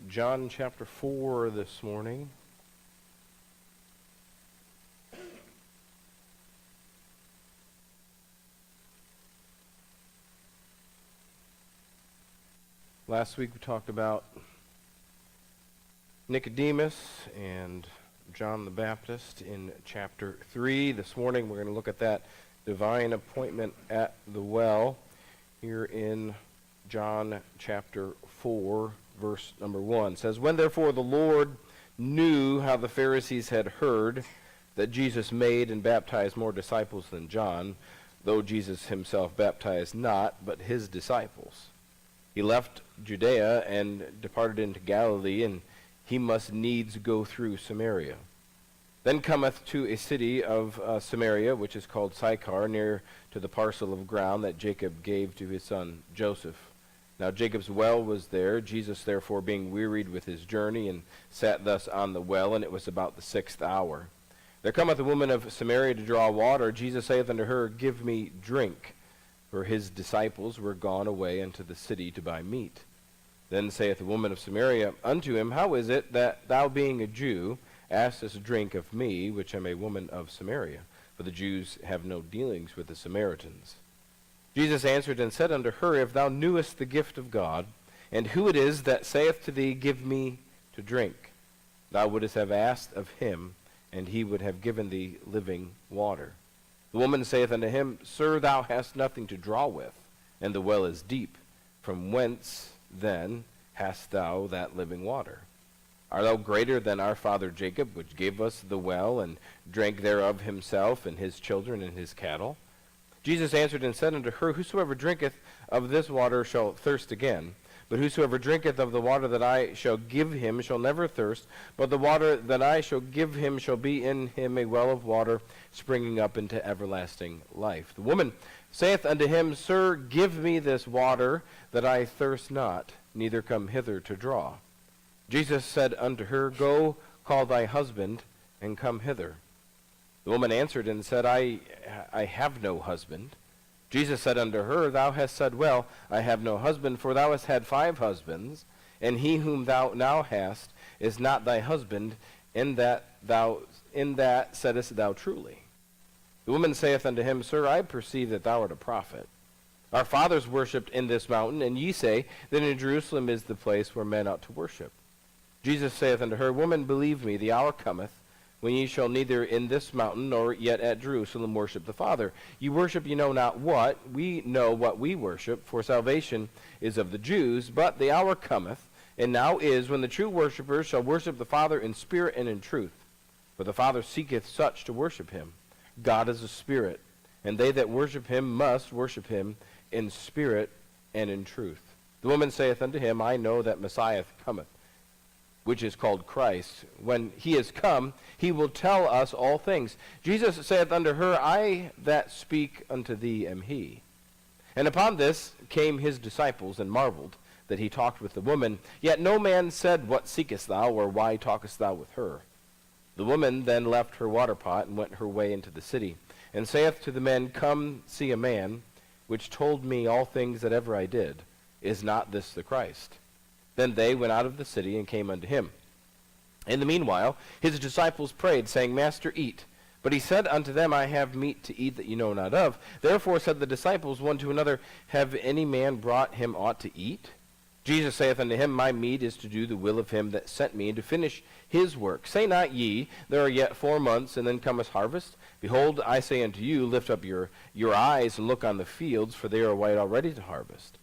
John chapter 4 this morning. Last week we talked about Nicodemus and John the Baptist in chapter 3. This morning we're going to look at that divine appointment at the well here in John chapter 4, verse number 1. It says, "When therefore the Lord knew how the Pharisees had heard that Jesus made and baptized more disciples than John, though Jesus himself baptized not, but his disciples, he left Judea and departed into Galilee, and he must needs go through Samaria. Then cometh to a city of Samaria, which is called Sychar, near to the parcel of ground that Jacob gave to his son Joseph. Now Jacob's well was there. Jesus therefore being wearied with his journey, and sat thus on the well, and it was about the 6th hour. There cometh a woman of Samaria to draw water. Jesus saith unto her, Give me drink. For his disciples were gone away into the city to buy meat. Then saith the woman of Samaria unto him, How is it that thou, being a Jew, askest drink of me, which am a woman of Samaria? For the Jews have no dealings with the Samaritans. Jesus answered and said unto her, If thou knewest the gift of God, and who it is that saith to thee, Give me to drink, thou wouldest have asked of him, and he would have given thee living water. The woman saith unto him, Sir, thou hast nothing to draw with, and the well is deep. From whence then hast thou that living water? Art thou greater than our father Jacob, which gave us the well, and drank thereof himself, and his children, and his cattle? Jesus answered and said unto her, Whosoever drinketh of this water shall thirst again. But whosoever drinketh of the water that I shall give him shall never thirst, but the water that I shall give him shall be in him a well of water springing up into everlasting life. The woman saith unto him, Sir, give me this water, that I thirst not, neither come hither to draw. Jesus said unto her, Go, call thy husband, and come hither. The woman answered and said, I have no husband. Jesus said unto her, Thou hast said well, I have no husband, for thou hast had 5 husbands, and he whom thou now hast is not thy husband, in that saidest thou truly. The woman saith unto him, Sir, I perceive that thou art a prophet. Our fathers worshipped in this mountain, and ye say that in Jerusalem is the place where men ought to worship. Jesus saith unto her, Woman, believe me, the hour cometh, when ye shall neither in this mountain nor yet at Jerusalem worship the Father. Ye worship ye know not what. We know what we worship, for salvation is of the Jews. But the hour cometh, and now is, when the true worshippers shall worship the Father in spirit and in truth. For the Father seeketh such to worship him. God is a spirit, and they that worship him must worship him in spirit and in truth. The woman saith unto him, I know that Messiah cometh, which is called Christ. When he is come, he will tell us all things. Jesus saith unto her, I that speak unto thee am he. And upon this came his disciples, and marveled that he talked with the woman. Yet no man said, What seekest thou, or why talkest thou with her? The woman then left her water pot, and went her way into the city, and saith to the men, Come see a man, which told me all things that ever I did. Is not this the Christ? Then they went out of the city and came unto him. In the meanwhile, his disciples prayed, saying, Master, eat. But he said unto them, I have meat to eat that ye know not of. Therefore said the disciples one to another, Have any man brought him aught to eat? Jesus saith unto him, My meat is to do the will of him that sent me, and to finish his work. Say not ye, There are yet 4 months, and then cometh harvest? Behold, I say unto you, Lift up your eyes, and look on the fields, for they are white already to harvest.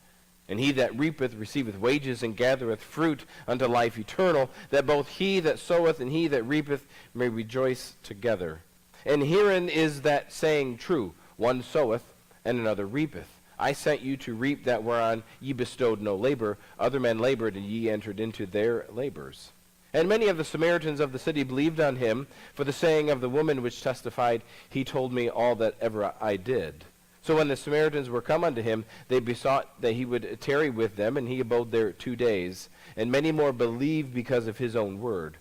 And he that reapeth receiveth wages, and gathereth fruit unto life eternal, that both he that soweth and he that reapeth may rejoice together. And herein is that saying true, One soweth, and another reapeth. I sent you to reap that whereon ye bestowed no labor. Other men labored, and ye entered into their labors. And many of the Samaritans of the city believed on him, for the saying of the woman which testified, He told me all that ever I did. So when the Samaritans were come unto him, they besought that he would tarry with them, and he abode there 2 days. And many more believed because of his own word.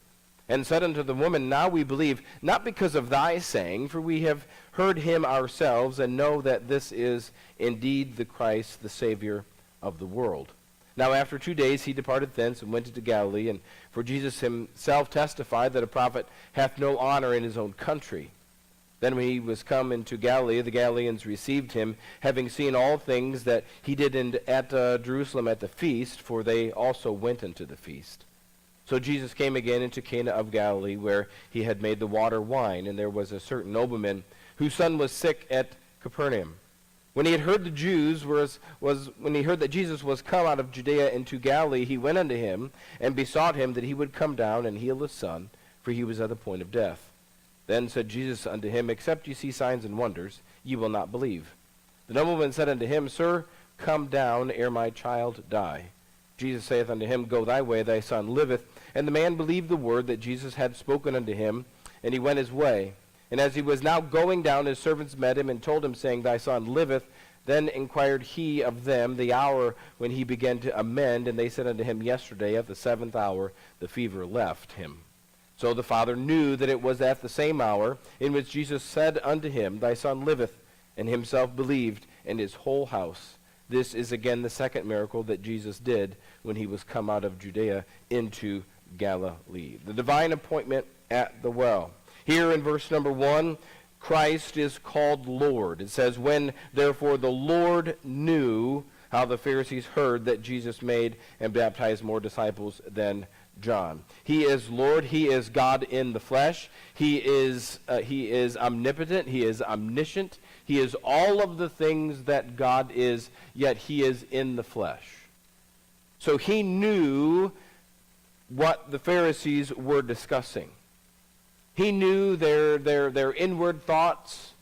And said unto the woman, Now we believe, not because of thy saying, for we have heard him ourselves, and know that this is indeed the Christ, the Savior of the world. Now after 2 days he departed thence and went into Galilee, and for Jesus himself testified that a prophet hath no honor in his own country. Then when he was come into Galilee, the Galileans received him, having seen all things that he did at Jerusalem at the feast, for they also went unto the feast. So Jesus came again into Cana of Galilee, where he had made the water wine, and there was a certain nobleman whose son was sick at Capernaum. When he had heard when he heard that Jesus was come out of Judea into Galilee, he went unto him and besought him that he would come down and heal his son, for he was at the point of death. Then said Jesus unto him, Except ye see signs and wonders, ye will not believe. The nobleman said unto him, Sir, come down ere my child die. Jesus saith unto him, Go thy way, thy son liveth. And the man believed the word that Jesus had spoken unto him, and he went his way. And as he was now going down, his servants met him and told him, saying, Thy son liveth. Then inquired he of them the hour when he began to amend, and they said unto him, Yesterday at the 7th hour the fever left him. So the father knew that it was at the same hour in which Jesus said unto him, Thy son liveth, and himself believed, and his whole house. This is again the second miracle that Jesus did when he was come out of Judea into Galilee. The divine appointment at the well. Here in verse number 1, Christ is called Lord. It says, When therefore the Lord knew how the Pharisees heard that Jesus made and baptized more disciples than John. He is Lord. He is God in the flesh. He is omnipotent. He is omniscient. He is all of the things that God is, yet he is in the flesh. So he knew what the Pharisees were discussing. He knew their inward thoughts.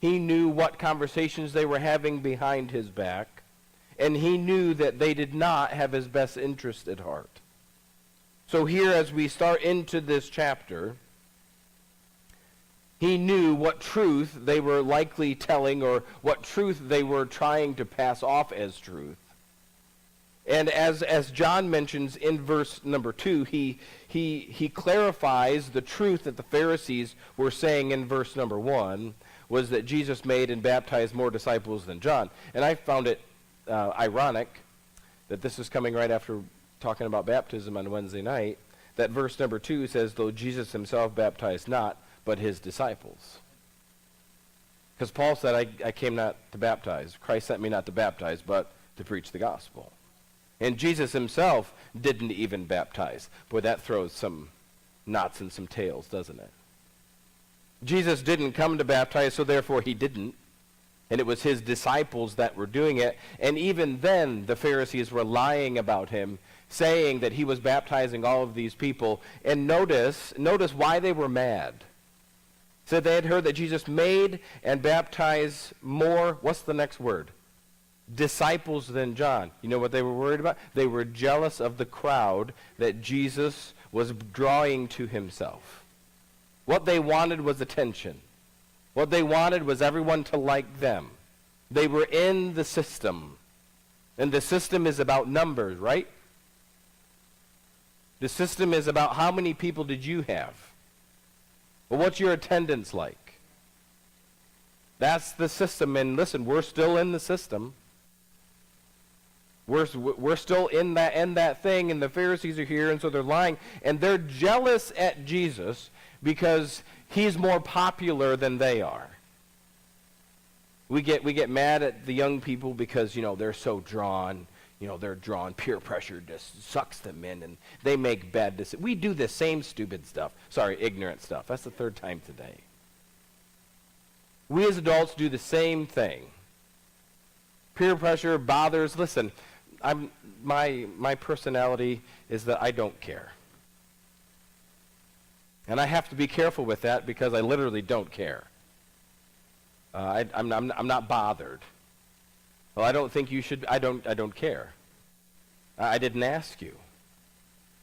He knew what conversations they were having behind his back. And he knew that they did not have his best interest at heart. So here, as we start into this chapter, he knew what truth they were likely telling, or what truth they were trying to pass off as truth. And as John mentions in verse number 2, he clarifies the truth that the Pharisees were saying in verse number 1, was that Jesus made and baptized more disciples than John. And I found it ironic that this is coming right after talking about baptism on Wednesday night, that verse number 2 says, Though Jesus himself baptized not, but his disciples. Because Paul said, I came not to baptize. Christ sent me not to baptize, but to preach the gospel. And Jesus himself didn't even baptize. Boy, that throws some knots and some tails, doesn't it? Jesus didn't come to baptize, so therefore he didn't. And it was his disciples that were doing it. And even then, the Pharisees were lying about him, saying that he was baptizing all of these people. And notice why they were mad. So they had heard that Jesus made and baptized more, what's the next word? Disciples than John. You know what they were worried about? They were jealous of the crowd that Jesus was drawing to himself. What they wanted was attention. What they wanted was everyone to like them. They were in the system. And the system is about numbers, right? The system is about how many people did you have? Well, what's your attendance like? That's the system. And listen, we're still in the system. We're still in that thing, and the Pharisees are here, and so they're lying. And they're jealous at Jesus because he's more popular than they are. We get mad at the young people because, they're so drawn. They're drawn. Peer pressure just sucks them in, and they make bad decisions. We do the same stupid stuff. Sorry, ignorant stuff. That's the third time today. We as adults do the same thing. Peer pressure bothers. Listen, my personality is that I don't care. And I have to be careful with that because I literally don't care. I'm not bothered. Well, I don't think you should. I don't care. I didn't ask you.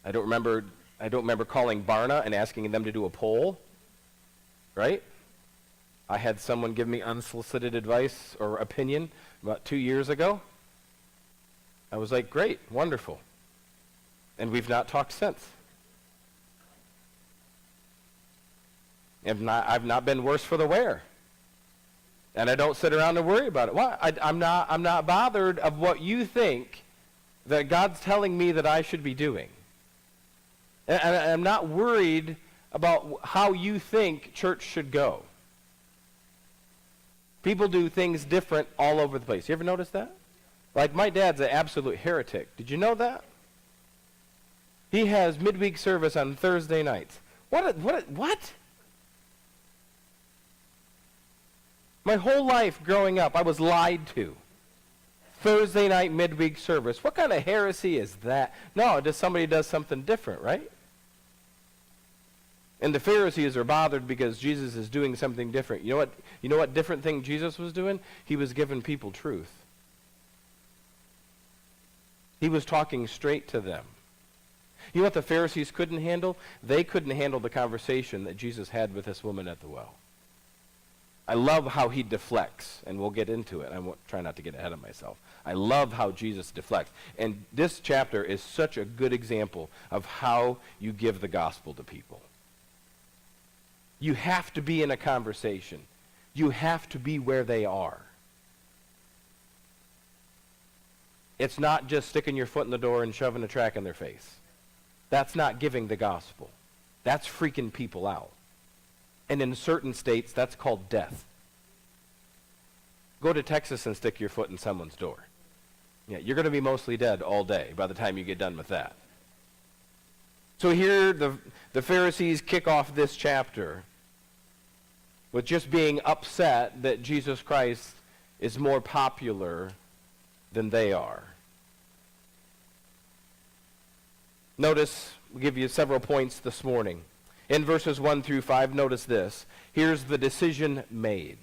I don't remember calling Barna and asking them to do a poll. Right? I had someone give me unsolicited advice or opinion about 2 years ago. I was like, great, wonderful. And we've not talked since. I've not been worse for the wear. And I don't sit around and worry about it. Why? I'm not bothered of what you think that God's telling me that I should be doing. And I'm not worried about how you think church should go. People do things different all over the place. You ever notice that? Like my dad's an absolute heretic. Did you know that? He has midweek service on Thursday nights. What? My whole life growing up, I was lied to. Thursday night midweek service. What kind of heresy is that? No, just somebody does something different, right? And the Pharisees are bothered because Jesus is doing something different. You know what different thing Jesus was doing? He was giving people truth. He was talking straight to them. You know what the Pharisees couldn't handle? They couldn't handle the conversation that Jesus had with this woman at the well. I love how he deflects, and we'll get into it. I won't try not to get ahead of myself. I love how Jesus deflects. And this chapter is such a good example of how you give the gospel to people. You have to be in a conversation. You have to be where they are. It's not just sticking your foot in the door and shoving a tract in their face. That's not giving the gospel. That's freaking people out. And in certain states, that's called death. Go to Texas and stick your foot in someone's door. Yeah, you're going to be mostly dead all day by the time you get done with that. So here the Pharisees kick off this chapter with just being upset that Jesus Christ is more popular than they are. Notice, we'll give you several points this morning. In verses 1 through 5, notice this. Here's the decision made.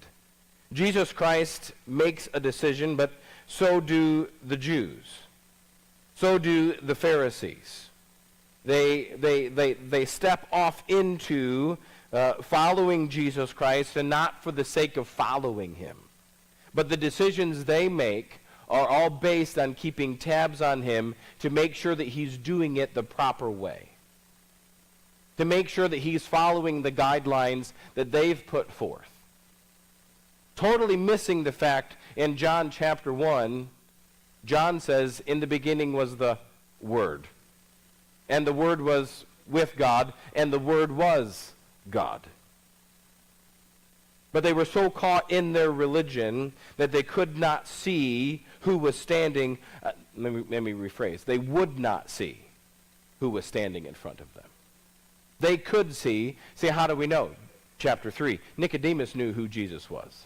Jesus Christ makes a decision, but so do the Jews. So do the Pharisees. They step off into following Jesus Christ, and not for the sake of following him. But the decisions they make are all based on keeping tabs on him to make sure that he's doing it the proper way. To make sure that he's following the guidelines that they've put forth. Totally missing the fact in John chapter 1, John says, in the beginning was the Word. And the Word was with God, and the Word was God. But they were so caught in their religion that they could not see who was standing. Let me rephrase. They would not see who was standing in front of them. They could see. See, how do we know? Chapter 3. Nicodemus knew who Jesus was.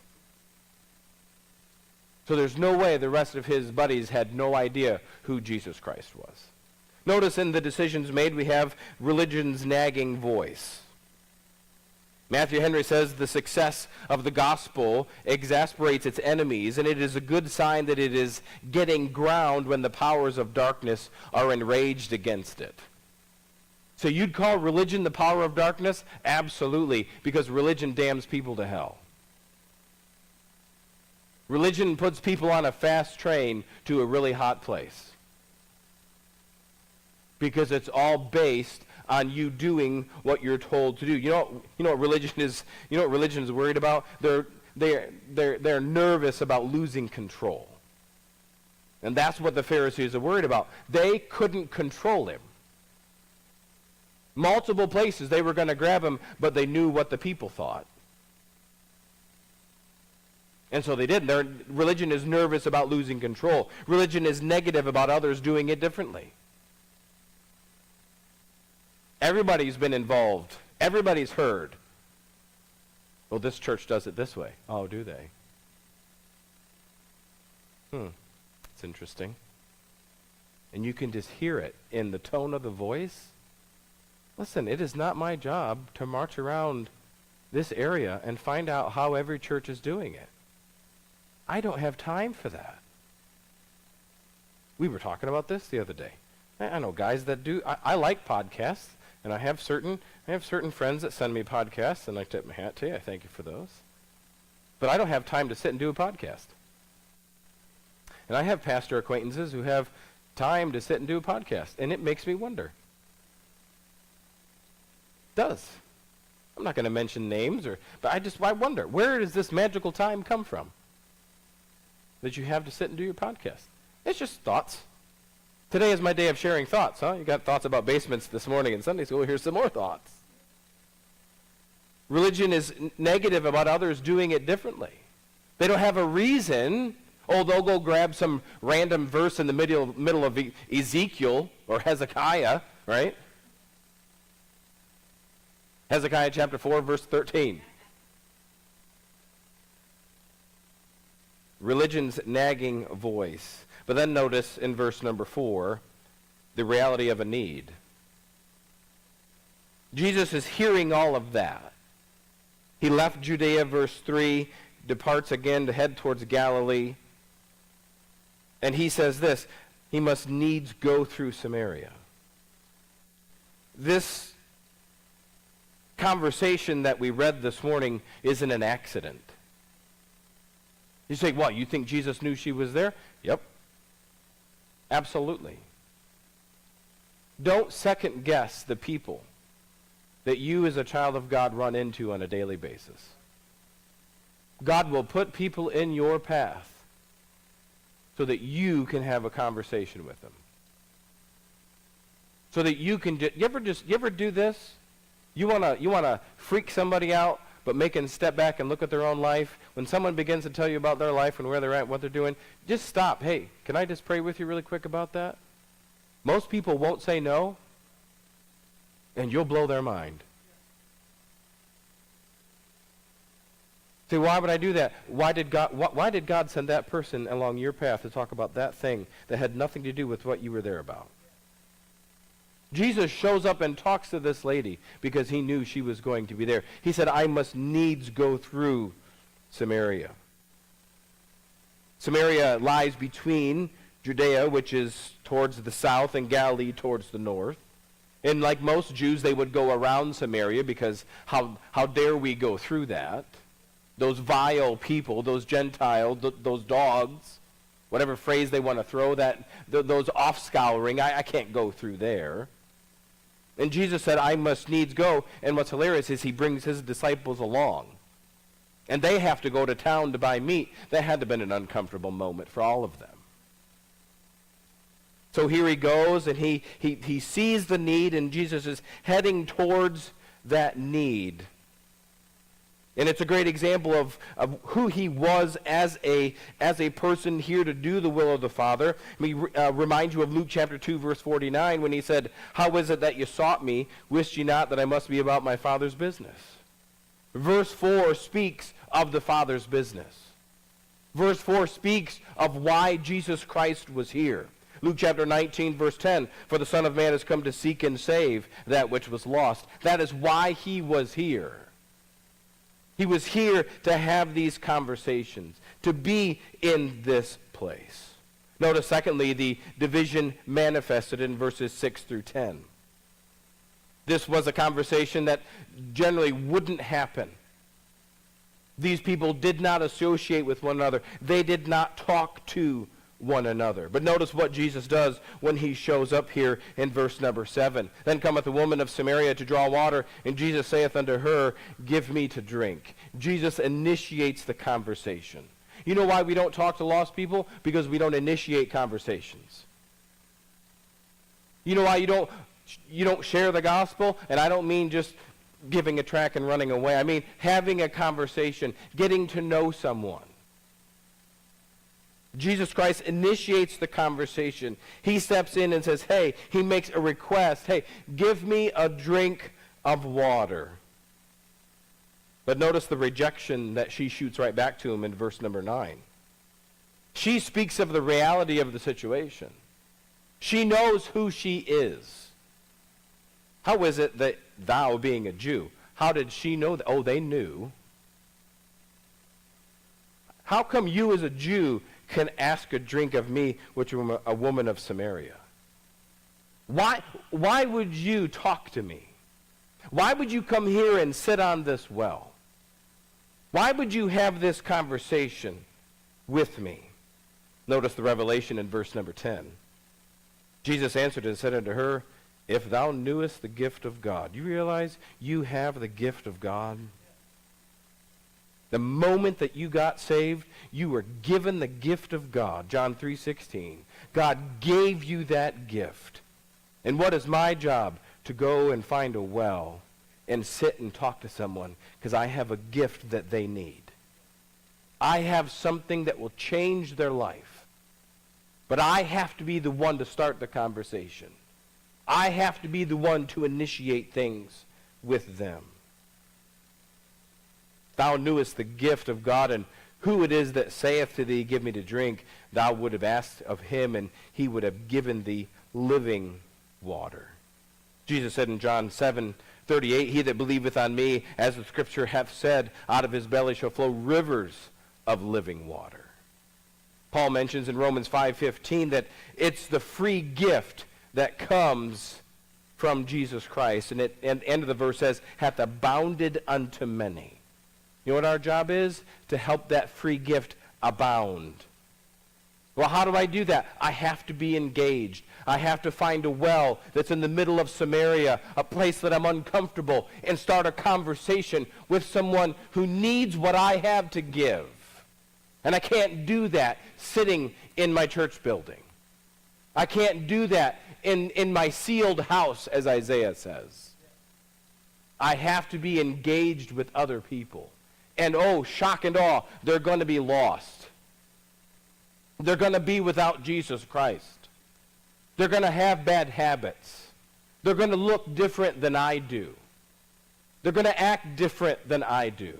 So there's no way the rest of his buddies had no idea who Jesus Christ was. Notice in the decisions made, we have religion's nagging voice. Matthew Henry says the success of the gospel exasperates its enemies, and it is a good sign that it is getting ground when the powers of darkness are enraged against it. So you'd call religion the power of darkness? Absolutely, because religion damns people to hell. Religion puts people on a fast train to a really hot place. Because it's all based on you doing what you're told to do. You know what religion is? You know what religion is worried about? They're nervous about losing control. And that's what the Pharisees are worried about. They couldn't control him. Multiple places they were going to grab him, but they knew what the people thought. And so they didn't. Religion is nervous about losing control. Religion is negative about others doing it differently. Everybody's been involved. Everybody's heard. Well, this church does it this way. Oh, do they? It's interesting. And you can just hear it in the tone of the voice. Listen, it is not my job to march around this area and find out how every church is doing it. I don't have time for that. We were talking about this the other day. I know guys that do. I like podcasts. And I have certain friends that send me podcasts, and I tip my hat to you. I thank you for those. But I don't have time to sit and do a podcast. And I have pastor acquaintances who have time to sit and do a podcast, and it makes me wonder. It does. I'm not going to mention names, but I wonder, where does this magical time come from that you have to sit and do your podcast? It's just thoughts. Today is my day of sharing thoughts, huh? You got thoughts about basements this morning in Sunday school. Here's some more thoughts. Religion is negative about others doing it differently. They don't have a reason. Oh, they'll go grab some random verse in the middle of Ezekiel or Hezekiah, right? Hezekiah chapter 4, verse 13. Religion's nagging voice. But then notice in verse number 4, the reality of a need. Jesus is hearing all of that. He left Judea, verse 3, departs again to head towards Galilee. And he says this, he must needs go through Samaria. This conversation that we read this morning isn't an accident. You say, what, you think Jesus knew she was there? Yep. Absolutely. Don't second guess the people that you as a child of God run into on a daily basis. God will put people in your path so that you can have a conversation with them. So that you can, you ever do this? You wanna freak somebody out, but make them step back and look at their own life. When someone begins to tell you about their life and where they're at, what they're doing, just stop. Hey, can I just pray with you really quick about that? Most people won't say no, and you'll blow their mind. See, why would I do that? Why did God send that person along your path to talk about that thing that had nothing to do with what you were there about? Jesus shows up and talks to this lady because he knew she was going to be there. He said, I must needs go through Samaria. Samaria lies between Judea, which is towards the south, and Galilee towards the north. And like most Jews, they would go around Samaria because how dare we go through that? Those vile people, those Gentiles, those dogs, whatever phrase they want to throw, those off-scouring, I can't go through there. And Jesus said, I must needs go. And what's hilarious is he brings his disciples along. And they have to go to town to buy meat. That had to have been an uncomfortable moment for all of them. So here he goes, and he sees the need, and Jesus is heading towards that need. And it's a great example of who he was as a person here to do the will of the Father. Let me remind you of Luke chapter 2, verse 49, when he said, how is it that you sought me? Wist ye not that I must be about my Father's business? Verse 4 speaks of the Father's business. Verse 4 speaks of why Jesus Christ was here. Luke chapter 19, verse 10, for the Son of Man has come to seek and save that which was lost. That is why he was here. He was here to have these conversations, to be in this place. Notice, secondly, the division manifested in verses 6 through 10. This was a conversation that generally wouldn't happen. These people did not associate with one another. They did not talk to one another. But notice what Jesus does when he shows up here in verse number 7. Then cometh a woman of Samaria to draw water, and Jesus saith unto her, give me to drink. Jesus initiates the conversation. You know why we don't talk to lost people? Because we don't initiate conversations. You know why you don't share the gospel? And I don't mean just giving a tract and running away. I mean having a conversation, getting to know someone. Jesus Christ initiates the conversation. He steps in and says, hey, he makes a request. Hey, give me a drink of water. But notice the rejection that she shoots right back to him in verse number 9. She speaks of the reality of the situation. She knows who she is. How is it that thou, being a Jew, how did she know that? Oh, they knew. How come you as a Jew can ask a drink of me, which am a woman of Samaria? Why would you talk to me? Why would you come here and sit on this well? Why would you have this conversation with me? Notice the revelation in verse number 10. Jesus answered and said unto her, if thou knewest the gift of God. You realize you have the gift of God? The moment that you got saved, you were given the gift of God. John 3:16. God gave you that gift. And what is my job? To go and find a well and sit and talk to someone because I have a gift that they need. I have something that will change their life. But I have to be the one to start the conversation. I have to be the one to initiate things with them. Thou knewest the gift of God, and who it is that saith to thee, give me to drink, thou would have asked of him, and he would have given thee living water. Jesus said in John 7:38, he that believeth on me, as the scripture hath said, out of his belly shall flow rivers of living water. Paul mentions in Romans 5:15 that it's the free gift that comes from Jesus Christ. And the end of the verse says, hath abounded unto many. You know what our job is? To help that free gift abound. Well, how do I do that? I have to be engaged. I have to find a well that's in the middle of Samaria, a place that I'm uncomfortable, and start a conversation with someone who needs what I have to give. And I can't do that sitting in my church building. I can't do that in my sealed house, as Isaiah says. I have to be engaged with other people. And oh, shock and awe, they're going to be lost. They're going to be without Jesus Christ. They're going to have bad habits. They're going to look different than I do. They're going to act different than I do.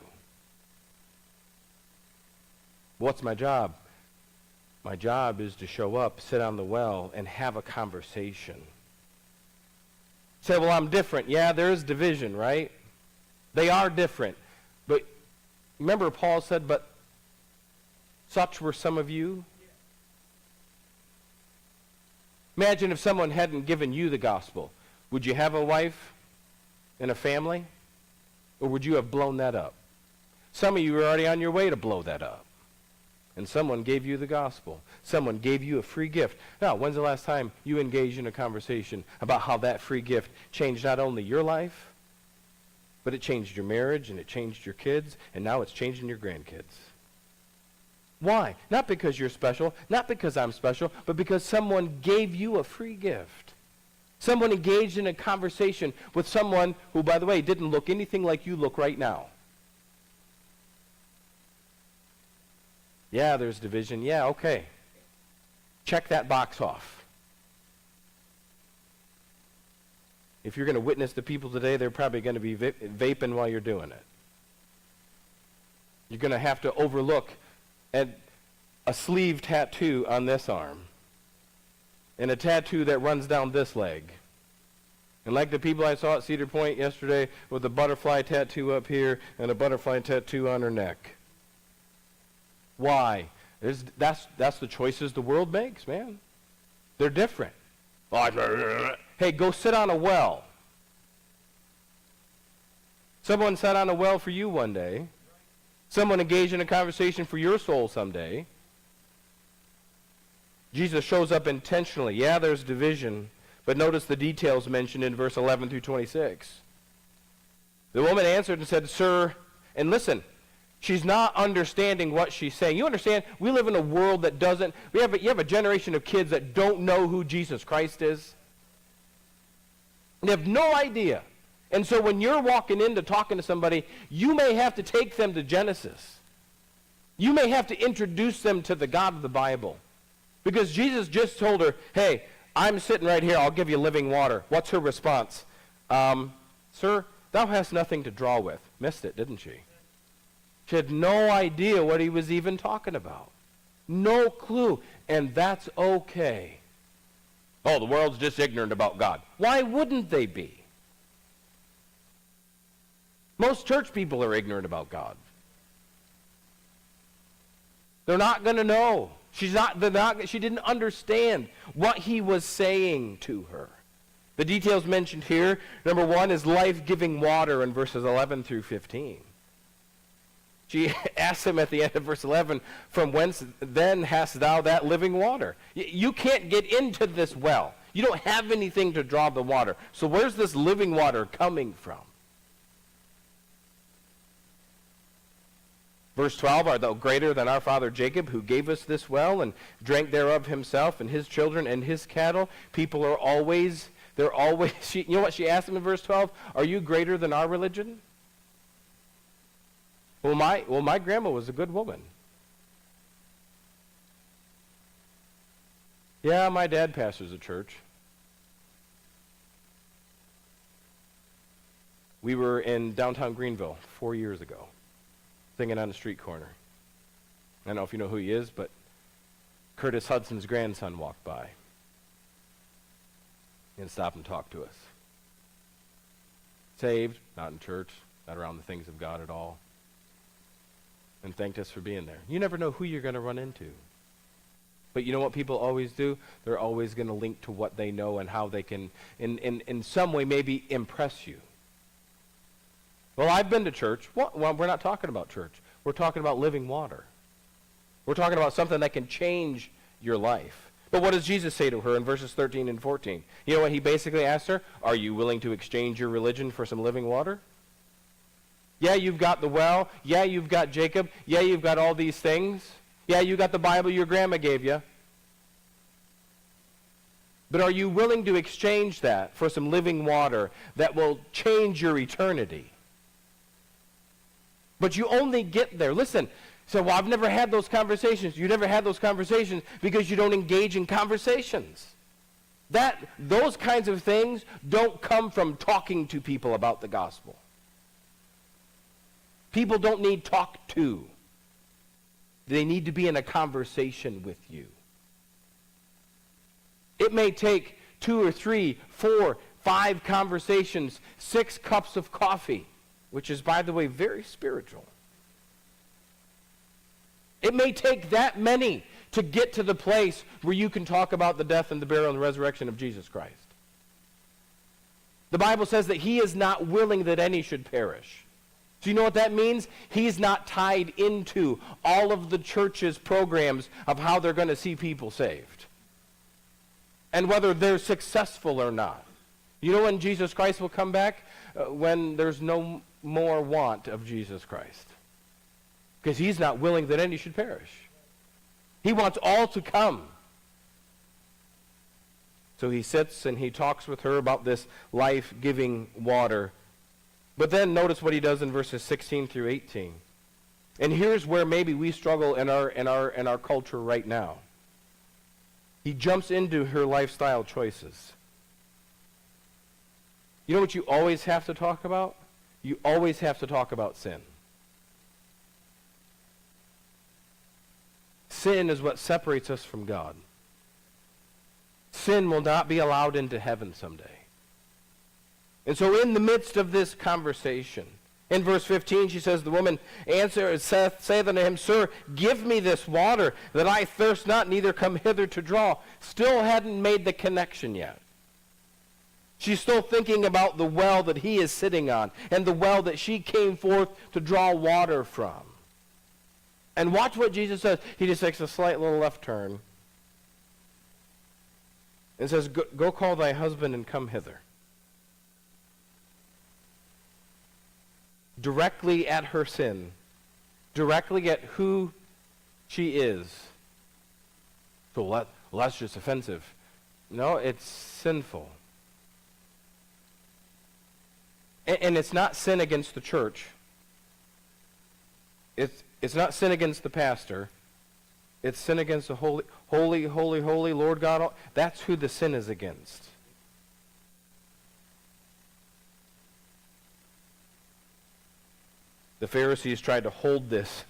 What's my job? My job is to show up, sit on the well, and have a conversation. Say, well, I'm different. Yeah, there is division, right? They are different. But remember Paul said, but such were some of you. Imagine if someone hadn't given you the gospel. Would you have a wife and a family? Or would you have blown that up? Some of you are already on your way to blow that up. And someone gave you the gospel. Someone gave you a free gift. Now, when's the last time you engaged in a conversation about how that free gift changed not only your life, but it changed your marriage, and it changed your kids, and now it's changing your grandkids? Why? Not because you're special, not because I'm special, but because someone gave you a free gift. Someone engaged in a conversation with someone who, by the way, didn't look anything like you look right now. Yeah, there's division. Yeah, okay. Check that box off. If you're going to witness to people today, they're probably going to be vaping while you're doing it. You're going to have to overlook a sleeve tattoo on this arm and a tattoo that runs down this leg. And like the people I saw at Cedar Point yesterday with a butterfly tattoo up here and a butterfly tattoo on her neck. Why? That's the choices the world makes, man. They're different. Hey, go sit on a well. Someone sat on a well for you one day. Someone engaged in a conversation for your soul someday. Jesus shows up intentionally. Yeah, there's division, but notice the details mentioned in verse 11 through 26. The woman answered and said, Sir, and listen, she's not understanding what she's saying. You understand? We live in a world that doesn't. You have a generation of kids that don't know who Jesus Christ is. They have no idea. And so when you're walking into talking to somebody, you may have to take them to Genesis. You may have to introduce them to the God of the Bible. Because Jesus just told her, hey, I'm sitting right here. I'll give you living water. What's her response? Sir, thou hast nothing to draw with. Missed it, didn't she? She had no idea what he was even talking about. No clue. And that's okay. Oh, the world's just ignorant about God. Why wouldn't they be? Most church people are ignorant about God. They're not going to know. She didn't understand what he was saying to her. The details mentioned here, number one, is life-giving water in verses 11 through 15. She asks him at the end of verse 11, from whence then hast thou that living water? You can't get into this well. You don't have anything to draw the water. So where's this living water coming from? Verse 12, art thou greater than our father Jacob, who gave us this well, and drank thereof himself, and his children, and his cattle? People are always, you know what she asked him in verse 12? Are you greater than our religion? Well, my grandma was a good woman. Yeah, my dad pastors a church. We were in downtown Greenville 4 years ago, singing on the street corner. I don't know if you know who he is, but Curtis Hudson's grandson walked by and stopped and talked to us. Saved, not in church, not around the things of God at all, and thanked us for being there. You never know who you're going to run into. But you know what people always do? They're always going to link to what they know and how they can, in some way, maybe impress you. Well, I've been to church. Well, we're not talking about church. We're talking about living water. We're talking about something that can change your life. But what does Jesus say to her in verses 13 and 14? You know what he basically asked her? Are you willing to exchange your religion for some living water? Yeah, you've got the well. Yeah, you've got Jacob. Yeah, you've got all these things. Yeah, you got the Bible your grandma gave you. But are you willing to exchange that for some living water that will change your eternity? But you only get there. Listen, so well, I've never had those conversations. You never had those conversations because you don't engage in conversations. Those kinds of things don't come from talking to people about the gospel. People don't need talked to. They need to be in a conversation with you. It may take 2 or 3, 4, 5 conversations, 6 cups of coffee, which is, by the way, very spiritual. It may take that many to get to the place where you can talk about the death and the burial and the resurrection of Jesus Christ. The Bible says that he is not willing that any should perish. Do you know what that means? He's not tied into all of the church's programs of how they're going to see people saved. And whether they're successful or not. You know when Jesus Christ will come back? When there's no more want of Jesus Christ. Because he's not willing that any should perish. He wants all to come. So he sits and he talks with her about this life-giving water. But then notice what he does in verses 16 through 18. And here's where maybe we struggle in our culture right now. He jumps into her lifestyle choices. You know what you always have to talk about? You always have to talk about sin. Sin is what separates us from God. Sin will not be allowed into heaven someday. And so in the midst of this conversation, in verse 15, she says, the woman saith unto him, Sir, give me this water, that I thirst not, neither come hither to draw. Still hadn't made the connection yet. She's still thinking about the well that he is sitting on, and the well that she came forth to draw water from. And watch what Jesus says. He just takes a slight little left turn and says, Go call thy husband and come hither. Directly at her sin, directly at who she is. So that's just offensive. No, it's sinful. And it's not sin against the church. It's not sin against the pastor. It's sin against the holy Lord God. That's who the sin is against. The Pharisees tried to hold this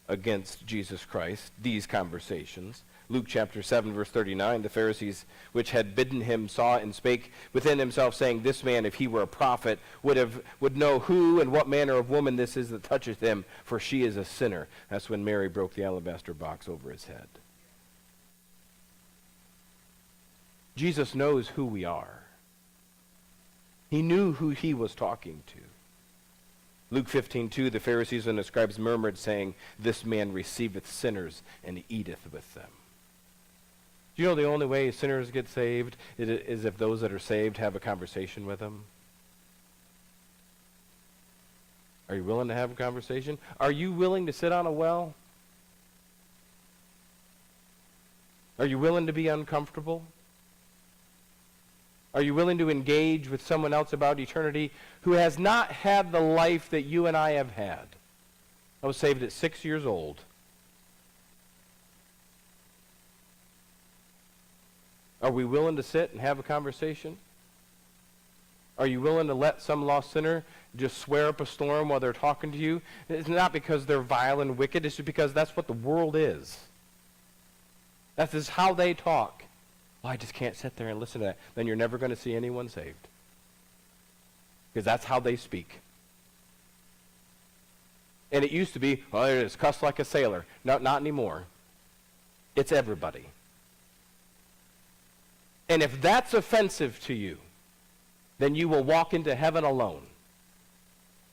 against Jesus Christ, these conversations. Luke chapter 7, verse 39, the Pharisees which had bidden him saw and spake within himself, saying, This man, if he were a prophet, would know who and what manner of woman this is that toucheth him, for she is a sinner. That's when Mary broke the alabaster box over his head. Jesus knows who we are. He knew who he was talking to. Luke 15:2, the Pharisees and the scribes murmured, saying, This man receiveth sinners and eateth with them. Do you know the only way sinners get saved is if those that are saved have a conversation with them? Are you willing to have a conversation? Are you willing to sit on a well? Are you willing to be uncomfortable? Are you willing to engage with someone else about eternity who has not had the life that you and I have had? I was saved at 6 years old. Are we willing to sit and have a conversation? Are you willing to let some lost sinner just swear up a storm while they're talking to you? It's not because they're vile and wicked. It's just because that's what the world is. That is how they talk. Well, I just can't sit there and listen to that. Then you're never going to see anyone saved. Because that's how they speak. And it used to be, well, it is cuss like a sailor. No, not anymore. It's everybody. And if that's offensive to you, then you will walk into heaven alone.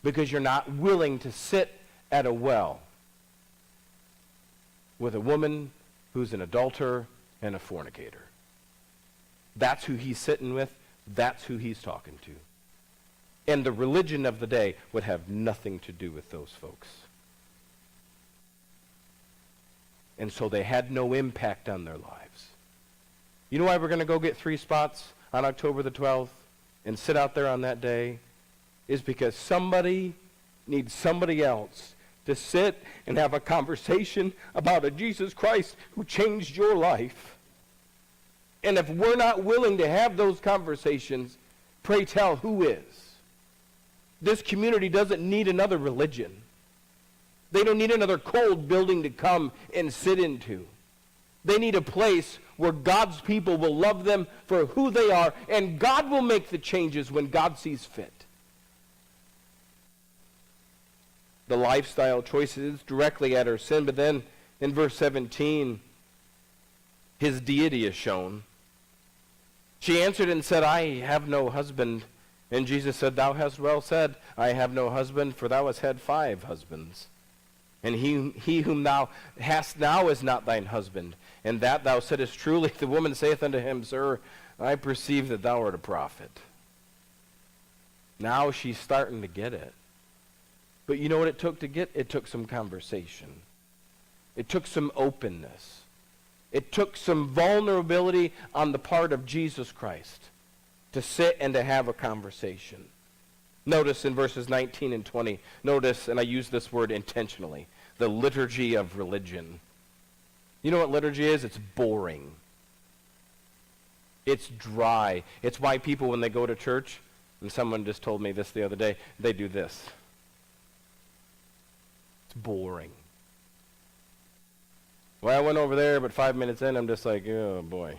Because you're not willing to sit at a well with a woman who's an adulterer and a fornicator. That's who he's sitting with. That's who he's talking to. And the religion of the day would have nothing to do with those folks. And so they had no impact on their lives. You know why we're going to go get 3 spots on October the 12th and sit out there on that day? Is because somebody needs somebody else to sit and have a conversation about a Jesus Christ who changed your life. And if we're not willing to have those conversations, pray tell, who is? This community doesn't need another religion. They don't need another cold building to come and sit into. They need a place where God's people will love them for who they are, and God will make the changes when God sees fit. The lifestyle choices directly at her sin, but then in verse 17, his deity is shown. She answered and said, I have no husband. And Jesus said, Thou hast well said, I have no husband, for thou hast had 5 husbands. And he whom thou hast now is not thine husband. And that thou saidest truly. The woman saith unto him, Sir, I perceive that thou art a prophet. Now she's starting to get it. But you know what it took to get? It took some conversation. It took some openness. It took some vulnerability on the part of Jesus Christ to sit and to have a conversation. Notice in verses 19 and 20, notice, and I use this word intentionally, the liturgy of religion. You know what liturgy is? It's boring. It's dry. It's why people, when they go to church, and someone just told me this the other day, they do this. It's boring. Well, I went over there, but 5 minutes in, I'm just like, oh, boy.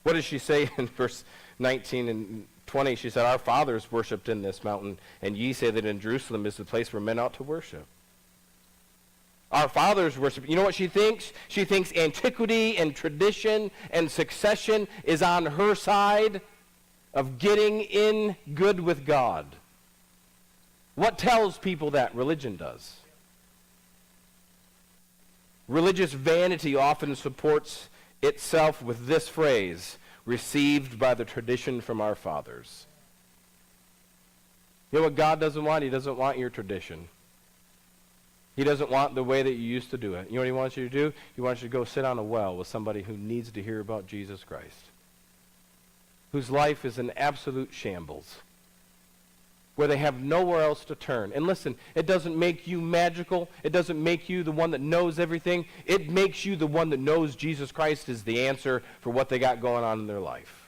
What does she say in verse 19 and 20? She said, Our fathers worshipped in this mountain, and ye say that in Jerusalem is the place where men ought to worship. Our fathers worship. You know what she thinks? She thinks antiquity and tradition and succession is on her side of getting in good with God. What tells people that? Religion does. Religious vanity often supports itself with this phrase, received by the tradition from our fathers. You know what God doesn't want? He doesn't want your tradition. He doesn't want the way that you used to do it. You know what he wants you to do? He wants you to go sit on a well with somebody who needs to hear about Jesus Christ, whose life is an absolute shambles, where they have nowhere else to turn. And listen, it doesn't make you magical. It doesn't make you the one that knows everything. It makes you the one that knows Jesus Christ is the answer for what they got going on in their life.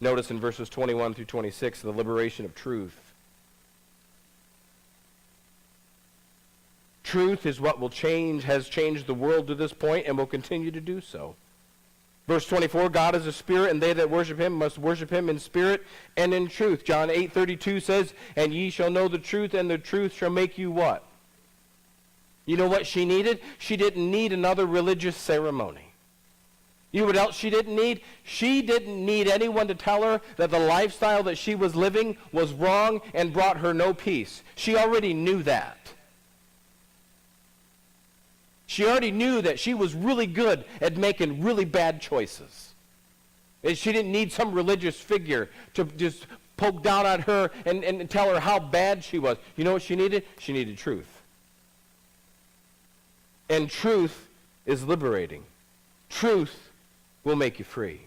Notice in verses 21 through 26, the liberation of truth. Truth is what will change, has changed the world to this point, and will continue to do so. Verse 24, God is a spirit, and they that worship him must worship him in spirit and in truth. John 8:32 says, And ye shall know the truth, and the truth shall make you what? You know what she needed? She didn't need another religious ceremony. You know what else she didn't need? She didn't need anyone to tell her that the lifestyle that she was living was wrong and brought her no peace. She already knew that. She already knew that she was really good at making really bad choices. She didn't need some religious figure to just poke down on her and tell her how bad she was. You know what she needed? She needed truth. And truth is liberating. Truth will make you free.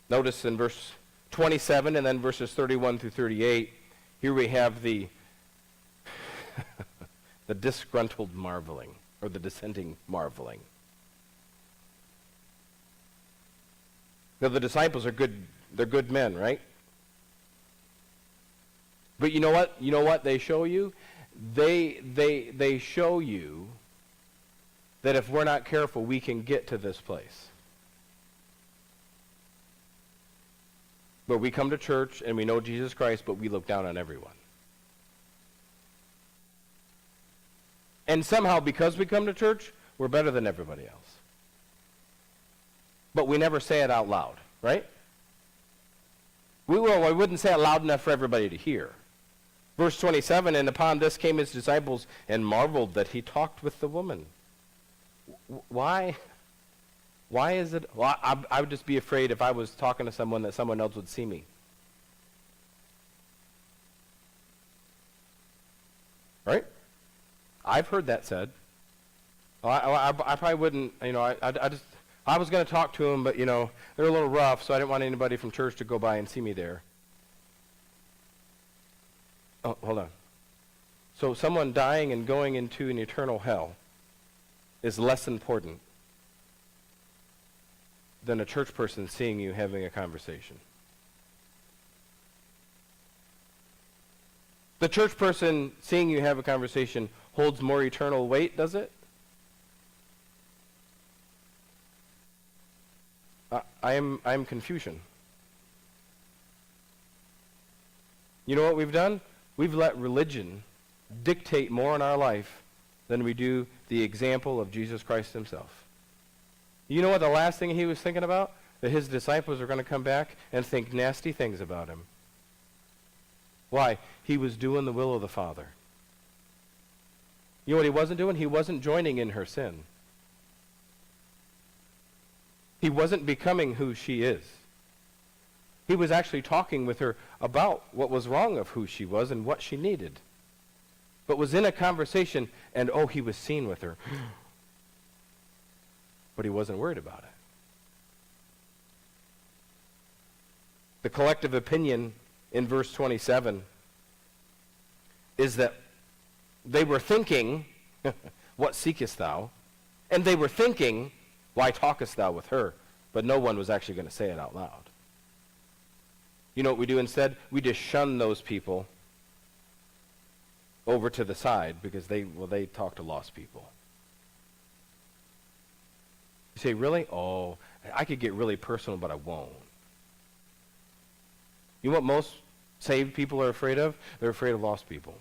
Notice in verse 27 and then verses 31 through 38, here we have the the disgruntled marveling, or the dissenting marveling. Now the disciples are good, they're good men, right? But you know what? You know what they show you? They show you that if we're not careful, we can get to this place. Where we come to church and we know Jesus Christ, but we look down on everyone. And somehow, because we come to church, we're better than everybody else. But we never say it out loud, right? We wouldn't say it loud enough for everybody to hear. Verse 27, and upon this came his disciples and marveled that he talked with the woman. Why? Why is it? Well, I would just be afraid if I was talking to someone that someone else would see me. Right? I've heard that said. I probably wouldn't, I was going to talk to them, but, they're a little rough, so I didn't want anybody from church to go by and see me there. Oh, hold on. So someone dying and going into an eternal hell is less important than a church person seeing you having a conversation. The church person seeing you have a conversation holds more eternal weight, does it? I'm Confucian. You know what we've done? We've let religion dictate more in our life than we do the example of Jesus Christ himself. You know what the last thing he was thinking about? That his disciples are going to come back and think nasty things about him. Why? He was doing the will of the Father. You know what he wasn't doing? He wasn't joining in her sin. He wasn't becoming who she is. He was actually talking with her about what was wrong of who she was and what she needed. But was in a conversation, and he was seen with her. But he wasn't worried about it. The collective opinion in verse 27 is that they were thinking, what seekest thou? And they were thinking, why talkest thou with her? But no one was actually going to say it out loud. You know what we do instead? We just shun those people over to the side because they talk to lost people. You say, really? Oh, I could get really personal, but I won't. You know what most saved people are afraid of? They're afraid of lost people.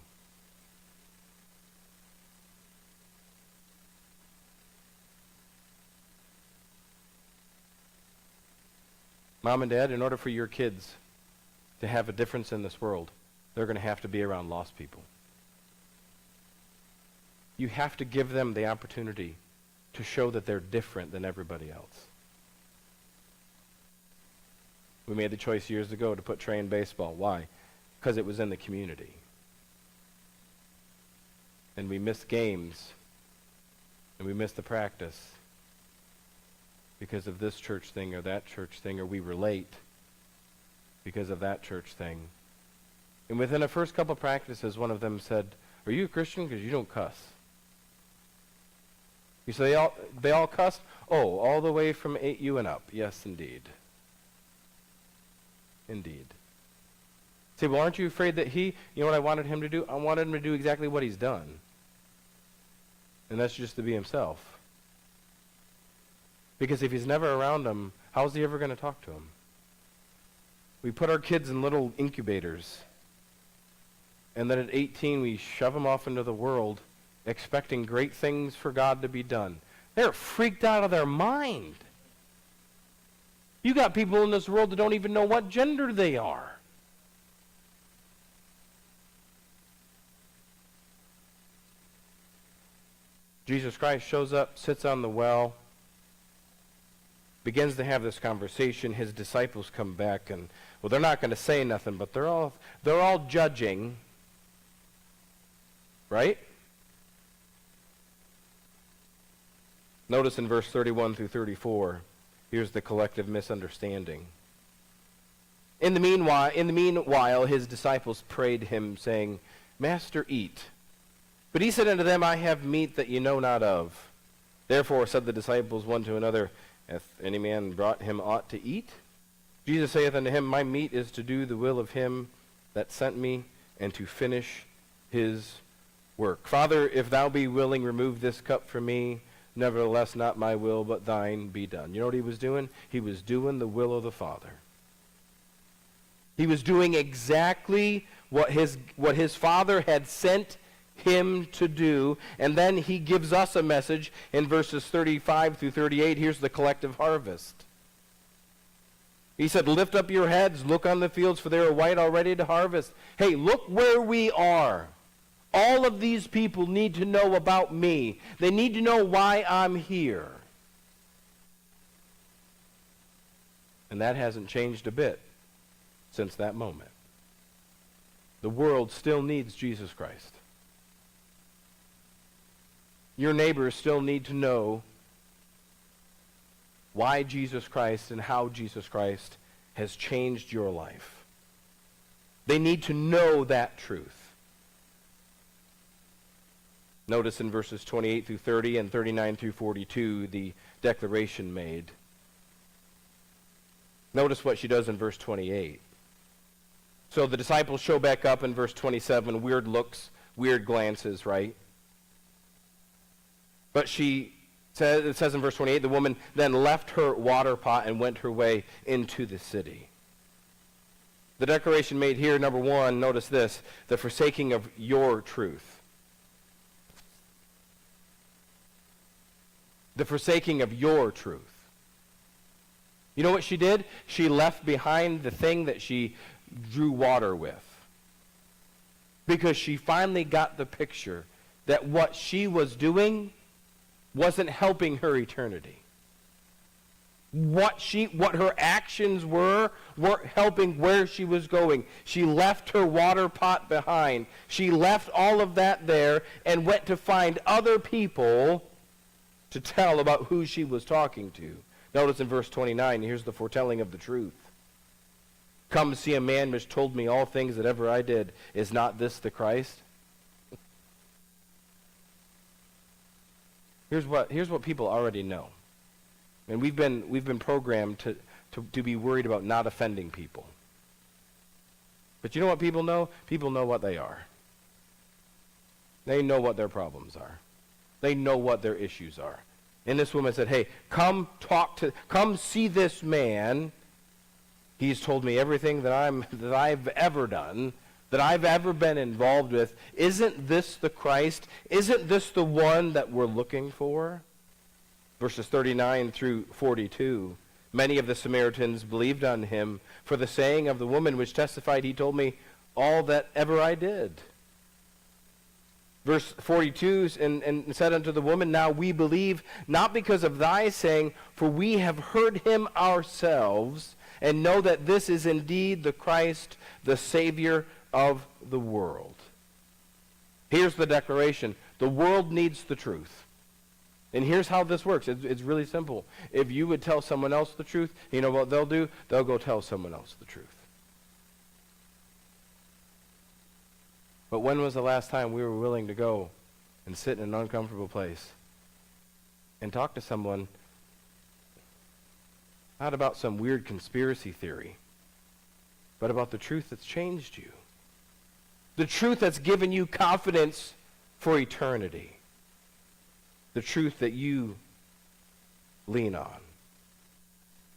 Mom and Dad, in order for your kids to have a difference in this world, they're going to have to be around lost people. You have to give them the opportunity to show that they're different than everybody else. We made the choice years ago to put Trey in baseball. Why? Because it was in the community. And we missed games, and we missed the practice because of this church thing or that church thing, or we were late because of that church thing. And within the first couple practices, one of them said, "Are you a Christian? Because you don't cuss." You say they all cuss? Oh, all the way from 8U and up. Yes, indeed. Indeed. Say, well, aren't you afraid that you know what I wanted him to do? I wanted him to do exactly what he's done. And that's just to be himself. Because if he's never around them, how's he ever going to talk to them? We put our kids in little incubators. And then at 18, we shove them off into the world expecting great things for God to be done. They're freaked out of their mind. You got people in this world that don't even know what gender they are. Jesus Christ shows up, sits on the well, begins to have this conversation. His disciples come back, and, well, they're not going to say nothing, but they're all judging, right? Notice in verse 31 through 34, here's the collective misunderstanding. In the meanwhile, his disciples prayed him, saying, Master, eat. But he said unto them, I have meat that ye know not of. Therefore said the disciples one to another, Hath any man brought him aught to eat? Jesus saith unto him, My meat is to do the will of him that sent me, and to finish his work. Father, if thou be willing, remove this cup from me. Nevertheless, not my will, but thine be done. You know what he was doing? He was doing the will of the Father. He was doing exactly what his Father had sent him to do. And then he gives us a message in verses 35 through 38. Here's the collective harvest. He said, Lift up your heads, look on the fields, for they are white already to harvest. Hey, look where we are. All of these people need to know about me. They need to know why I'm here. And that hasn't changed a bit since that moment. The world still needs Jesus Christ. Your neighbors still need to know why Jesus Christ and how Jesus Christ has changed your life. They need to know that truth. Notice in verses 28 through 30 and 39 through 42 the declaration made. Notice what she does in verse 28. So the disciples show back up in verse 27, weird looks, weird glances, right? But it says in verse 28, the woman then left her water pot and went her way into the city. The declaration made here, number one, notice this, the forsaking of your truth. The forsaking of your truth. You know what she did? She left behind the thing that she drew water with. Because she finally got the picture that what she was doing wasn't helping her eternity. What her actions weren't helping where she was going. She left her water pot behind. She left all of that there and went to find other people to tell about who she was talking to. Notice in verse 29, here's the foretelling of the truth. Come see a man which told me all things that ever I did. Is not this the Christ? Here's what people already know. And we've been programmed to be worried about not offending people. But you know what people know? People know what they are. They know what their problems are. They know what their issues are. And this woman said, hey, come see this man. He's told me everything that I've ever done, that I've ever been involved with. Isn't this the Christ? Isn't this the one that we're looking for? Verses 39 through 42. Many of the Samaritans believed on him for the saying of the woman which testified, he told me all that ever I did. Verse 42, and said unto the woman, now we believe, not because of thy saying, for we have heard him ourselves, and know that this is indeed the Christ, the Savior of the world. Here's the declaration. The world needs the truth. And here's how this works. It's really simple. If you would tell someone else the truth, you know what they'll do? They'll go tell someone else the truth. But when was the last time we were willing to go and sit in an uncomfortable place and talk to someone not about some weird conspiracy theory, but about the truth that's changed you? The truth that's given you confidence for eternity. The truth that you lean on.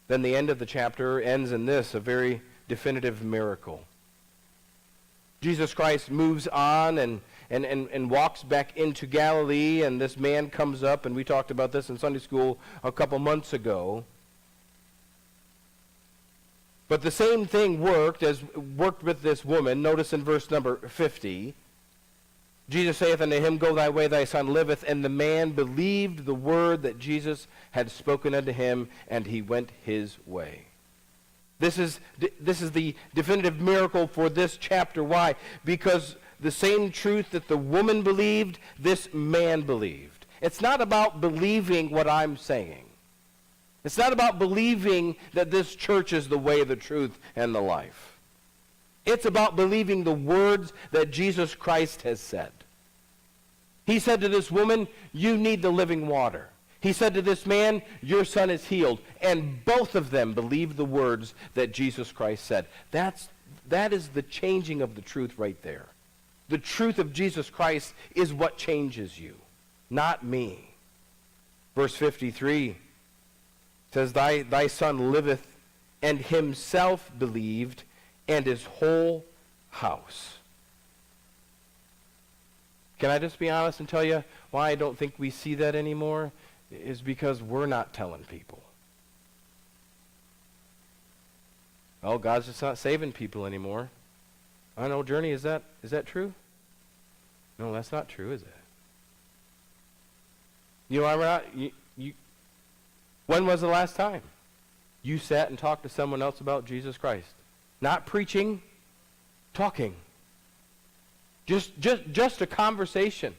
Then the end of the chapter ends in this, a very definitive miracle. Jesus Christ moves on and walks back into Galilee, and this man comes up, and we talked about this in Sunday school a couple months ago. But the same thing worked with this woman. Notice in verse number 50. Jesus saith unto him, Go thy way, thy son liveth. And the man believed the word that Jesus had spoken unto him, and he went his way. This is the definitive miracle for this chapter. Why? Because the same truth that the woman believed, this man believed. It's not about believing what I'm saying. It's not about believing that this church is the way, the truth, and the life. It's about believing the words that Jesus Christ has said. He said to this woman, you need the living water. He said to this man, your son is healed. And both of them believed the words that Jesus Christ said. That is the changing of the truth right there. The truth of Jesus Christ is what changes you, not me. Verse 53 says, Thy son liveth, and himself believed, and his whole house. Can I just be honest and tell you why I don't think we see that anymore? Is because we're not telling people. Oh, God's just not saving people anymore. I know, Journey, is that true? No, that's not true, is it? You know, when was the last time you sat and talked to someone else about Jesus Christ? Not preaching, talking. Just a conversation.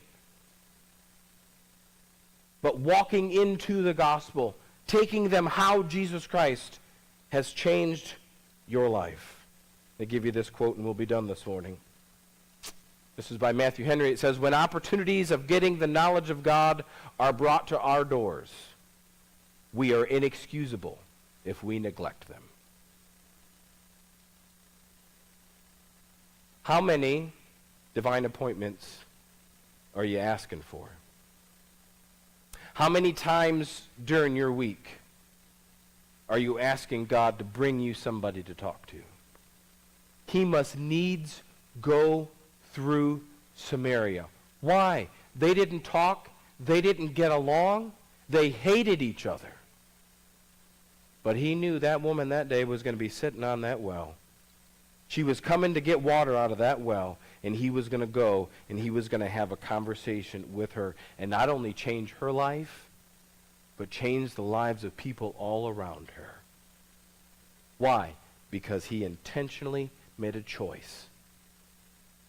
But walking into the gospel, taking them how Jesus Christ has changed your life. They give you this quote and we'll be done this morning. This is by Matthew Henry. It says, when opportunities of getting the knowledge of God are brought to our doors, we are inexcusable if we neglect them. How many divine appointments are you asking for? How many times during your week are you asking God to bring you somebody to talk to? He must needs go through Samaria. Why? They didn't talk. They didn't get along. They hated each other. But he knew that woman that day was going to be sitting on that well. She was coming to get water out of that well, and he was going to go, and he was going to have a conversation with her, and not only change her life, but change the lives of people all around her. Why? Because he intentionally made a choice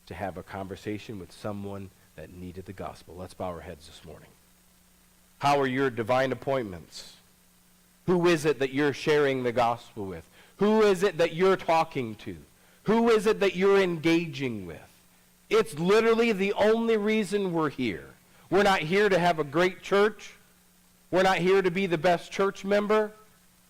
to have a conversation with someone that needed the gospel. Let's bow our heads this morning. How are your divine appointments? Who is it that you're sharing the gospel with? Who is it that you're talking to? Who is it that you're engaging with? It's literally the only reason we're here. We're not here to have a great church. We're not here to be the best church member.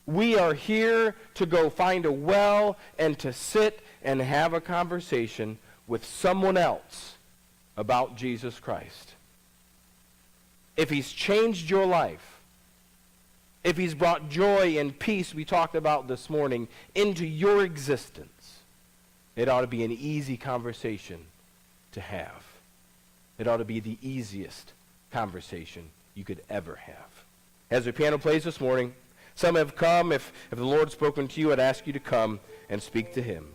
We are here to go find a well and to sit and have a conversation with someone else about Jesus Christ. If he's changed your life, if he's brought joy and peace, we talked about this morning, into your existence, it ought to be an easy conversation to have. It ought to be the easiest conversation you could ever have. As the piano plays this morning, some have come. If the Lord's spoken to you, I'd ask you to come and speak to him.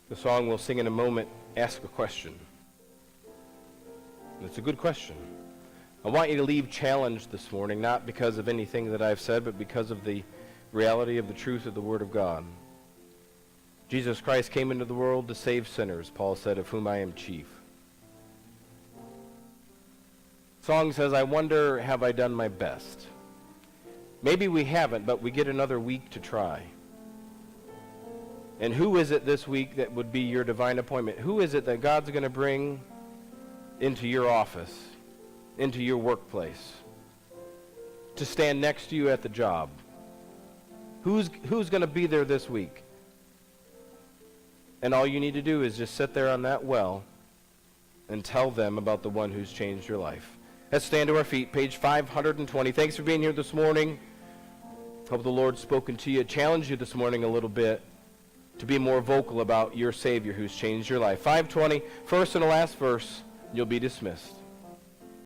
The song we'll sing in a moment, Ask a Question. And it's a good question. I want you to leave challenged this morning, not because of anything that I've said, but because of the reality of the truth of the Word of God. Jesus Christ came into the world to save sinners, Paul said, of whom I am chief. The song says, I wonder, have I done my best? Maybe we haven't, but we get another week to try. And who is it this week that would be your divine appointment? Who is it that God's going to bring into your office, into your workplace, to stand next to you at the job? Who's going to be there this week? And all you need to do is just sit there on that well and tell them about the one who's changed your life. Let's stand to our feet, page 520. Thanks for being here this morning. Hope the Lord's spoken to you, challenged you this morning a little bit to be more vocal about your Savior who's changed your life. 520, first and the last verse, you'll be dismissed.